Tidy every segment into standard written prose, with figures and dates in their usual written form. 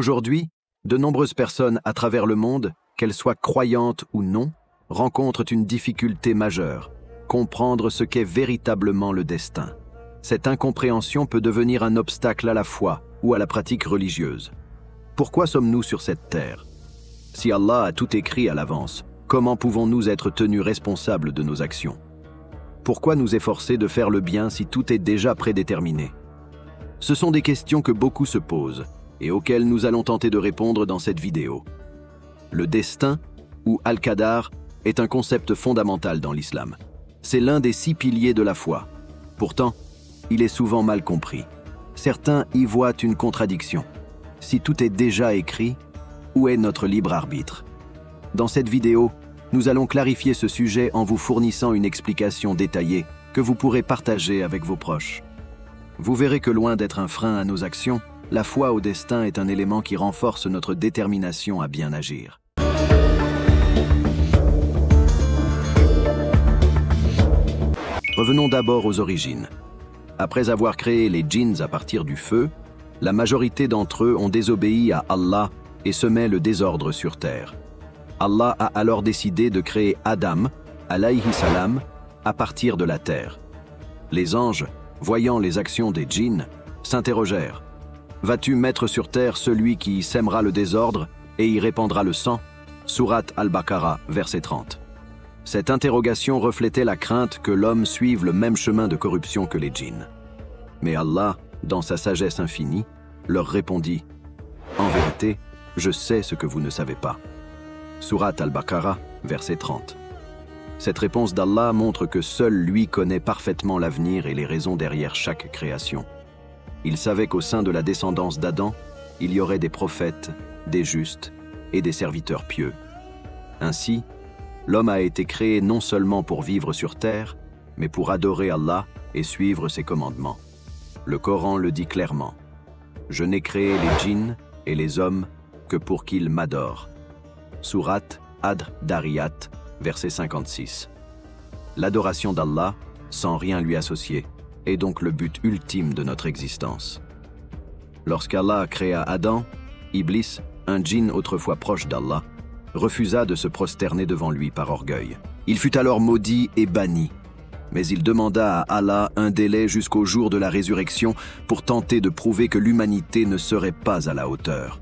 Aujourd'hui, de nombreuses personnes à travers le monde, qu'elles soient croyantes ou non, rencontrent une difficulté majeure, comprendre ce qu'est véritablement le destin. Cette incompréhension peut devenir un obstacle à la foi ou à la pratique religieuse. Pourquoi sommes-nous sur cette terre? Si Allah a tout écrit à l'avance, comment pouvons-nous être tenus responsables de nos actions? Pourquoi nous efforcer de faire le bien si tout est déjà prédéterminé? Ce sont des questions que beaucoup se posent et auxquelles nous allons tenter de répondre dans cette vidéo. Le destin, ou Al-Qadar, est un concept fondamental dans l'islam. C'est l'un des 6 piliers de la foi. Pourtant, il est souvent mal compris. Certains y voient une contradiction. Si tout est déjà écrit, où est notre libre arbitre? Dans cette vidéo, nous allons clarifier ce sujet en vous fournissant une explication détaillée que vous pourrez partager avec vos proches. Vous verrez que loin d'être un frein à nos actions, la foi au destin est un élément qui renforce notre détermination à bien agir. Revenons d'abord aux origines. Après avoir créé les djinns à partir du feu, la majorité d'entre eux ont désobéi à Allah et semaient le désordre sur terre. Allah a alors décidé de créer Adam, alayhi salam, à partir de la terre. Les anges, voyant les actions des djinns, s'interrogèrent. « Vas-tu mettre sur terre celui qui sèmera le désordre et y répandra le sang » Sourate Al-Baqarah, verset 30. Cette interrogation reflétait la crainte que l'homme suive le même chemin de corruption que les djinns. Mais Allah, dans sa sagesse infinie, leur répondit « En vérité, je sais ce que vous ne savez pas. » Sourate Al-Baqarah, verset 30. Cette réponse d'Allah montre que seul lui connaît parfaitement l'avenir et les raisons derrière chaque création. Il savait qu'au sein de la descendance d'Adam, il y aurait des prophètes, des justes et des serviteurs pieux. Ainsi, l'homme a été créé non seulement pour vivre sur terre, mais pour adorer Allah et suivre ses commandements. Le Coran le dit clairement. « Je n'ai créé les djinns et les hommes que pour qu'ils m'adorent. » Sourate Ad-Dariyat, verset 56. L'adoration d'Allah, sans rien lui associer, est donc le but ultime de notre existence. Lorsqu'Allah créa Adam, Iblis, un djinn autrefois proche d'Allah, refusa de se prosterner devant lui par orgueil. Il fut alors maudit et banni, mais il demanda à Allah un délai jusqu'au jour de la résurrection pour tenter de prouver que l'humanité ne serait pas à la hauteur.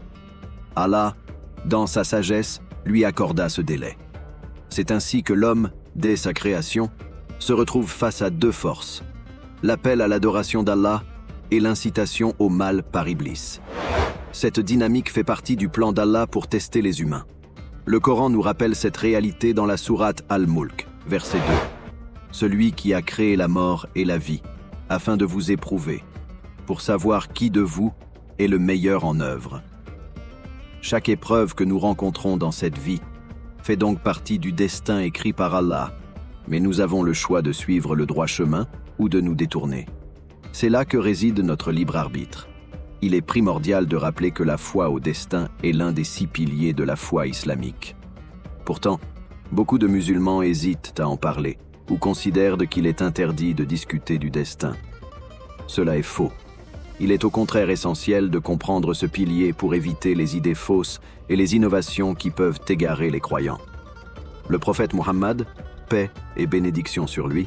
Allah, dans sa sagesse, lui accorda ce délai. C'est ainsi que l'homme, dès sa création, se retrouve face à 2 forces, l'appel à l'adoration d'Allah et l'incitation au mal par Iblis. Cette dynamique fait partie du plan d'Allah pour tester les humains. Le Coran nous rappelle cette réalité dans la sourate Al-Mulk, verset 2. « Celui qui a créé la mort et la vie, afin de vous éprouver, pour savoir qui de vous est le meilleur en œuvre. » Chaque épreuve que nous rencontrons dans cette vie fait donc partie du destin écrit par Allah, mais nous avons le choix de suivre le droit chemin ou de nous détourner. C'est là que réside notre libre arbitre. Il est primordial de rappeler que la foi au destin est l'un des 6 piliers de la foi islamique. Pourtant, beaucoup de musulmans hésitent à en parler ou considèrent qu'il est interdit de discuter du destin. Cela est faux. Il est au contraire essentiel de comprendre ce pilier pour éviter les idées fausses et les innovations qui peuvent égarer les croyants. Le prophète Muhammad, paix et bénédiction sur lui,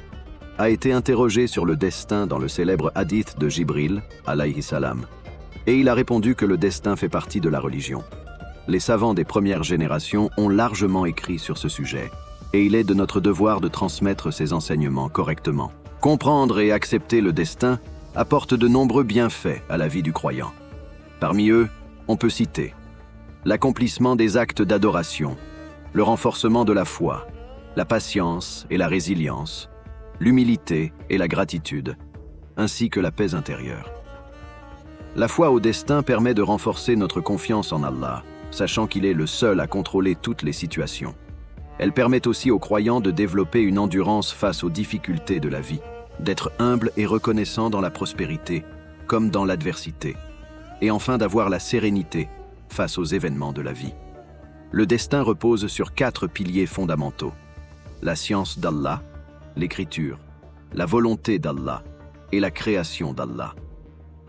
a été interrogé sur le destin dans le célèbre hadith de Jibril, alayhi salam, et il a répondu que le destin fait partie de la religion. Les savants des premières générations ont largement écrit sur ce sujet, et il est de notre devoir de transmettre ces enseignements correctement. Comprendre et accepter le destin apporte de nombreux bienfaits à la vie du croyant. Parmi eux, on peut citer l'accomplissement des actes d'adoration, le renforcement de la foi, la patience et la résilience, l'humilité et la gratitude, ainsi que la paix intérieure. La foi au destin permet de renforcer notre confiance en Allah, sachant qu'il est le seul à contrôler toutes les situations. Elle permet aussi aux croyants de développer une endurance face aux difficultés de la vie, d'être humble et reconnaissant dans la prospérité, comme dans l'adversité, et enfin d'avoir la sérénité face aux événements de la vie. Le destin repose sur 4 piliers fondamentaux: la science d'Allah, l'écriture, la volonté d'Allah et la création d'Allah.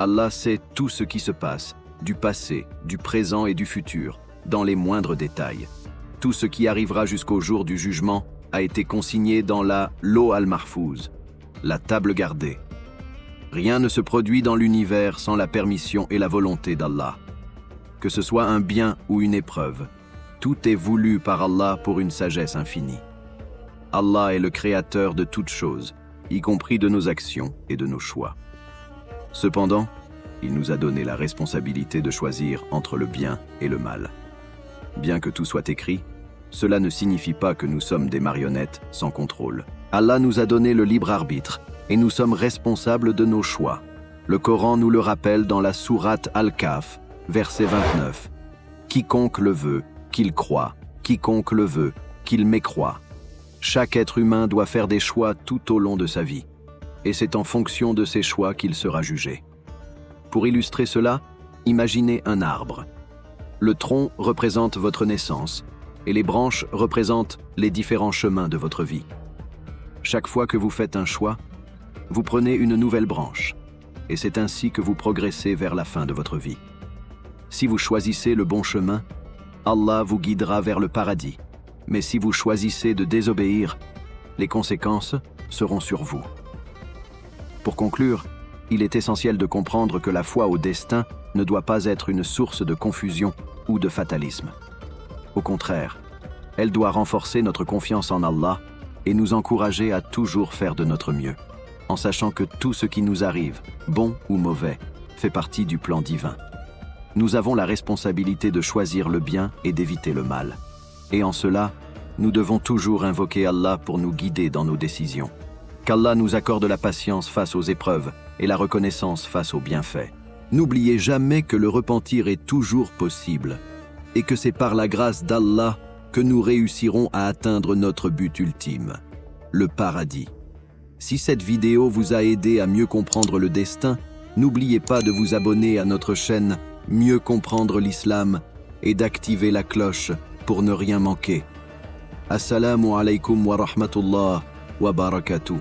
Allah sait tout ce qui se passe du passé, du présent et du futur, dans les moindres détails. Tout ce qui arrivera jusqu'au jour du jugement a été consigné dans la Law al-Mahfouz, la table gardée. Rien ne se produit dans l'univers sans la permission et la volonté d'Allah. Que ce soit un bien ou une épreuve, tout est voulu par Allah pour une sagesse infinie. Allah est le créateur de toutes choses, y compris de nos actions et de nos choix. Cependant, il nous a donné la responsabilité de choisir entre le bien et le mal. Bien que tout soit écrit, cela ne signifie pas que nous sommes des marionnettes sans contrôle. Allah nous a donné le libre arbitre et nous sommes responsables de nos choix. Le Coran nous le rappelle dans la sourate Al-Kahf, verset 29. Quiconque le veut, qu'il croit. Quiconque le veut, qu'il mécroit. Chaque être humain doit faire des choix tout au long de sa vie. Et c'est en fonction de ses choix qu'il sera jugé. Pour illustrer cela, imaginez un arbre. Le tronc représente votre naissance et les branches représentent les différents chemins de votre vie. Chaque fois que vous faites un choix, vous prenez une nouvelle branche et c'est ainsi que vous progressez vers la fin de votre vie. Si vous choisissez le bon chemin, Allah vous guidera vers le paradis. Mais si vous choisissez de désobéir, les conséquences seront sur vous. Pour conclure, il est essentiel de comprendre que la foi au destin ne doit pas être une source de confusion ou de fatalisme. Au contraire, elle doit renforcer notre confiance en Allah et nous encourager à toujours faire de notre mieux, en sachant que tout ce qui nous arrive, bon ou mauvais, fait partie du plan divin. Nous avons la responsabilité de choisir le bien et d'éviter le mal. Et en cela, nous devons toujours invoquer Allah pour nous guider dans nos décisions. Qu'Allah nous accorde la patience face aux épreuves et la reconnaissance face aux bienfaits. N'oubliez jamais que le repentir est toujours possible et que c'est par la grâce d'Allah que nous réussirons à atteindre notre but ultime, le paradis. Si cette vidéo vous a aidé à mieux comprendre le destin, n'oubliez pas de vous abonner à notre chaîne Mieux comprendre l'islam et d'activer la cloche pour ne rien manquer. Assalamu alaikum wa rahmatullah wa barakatuh.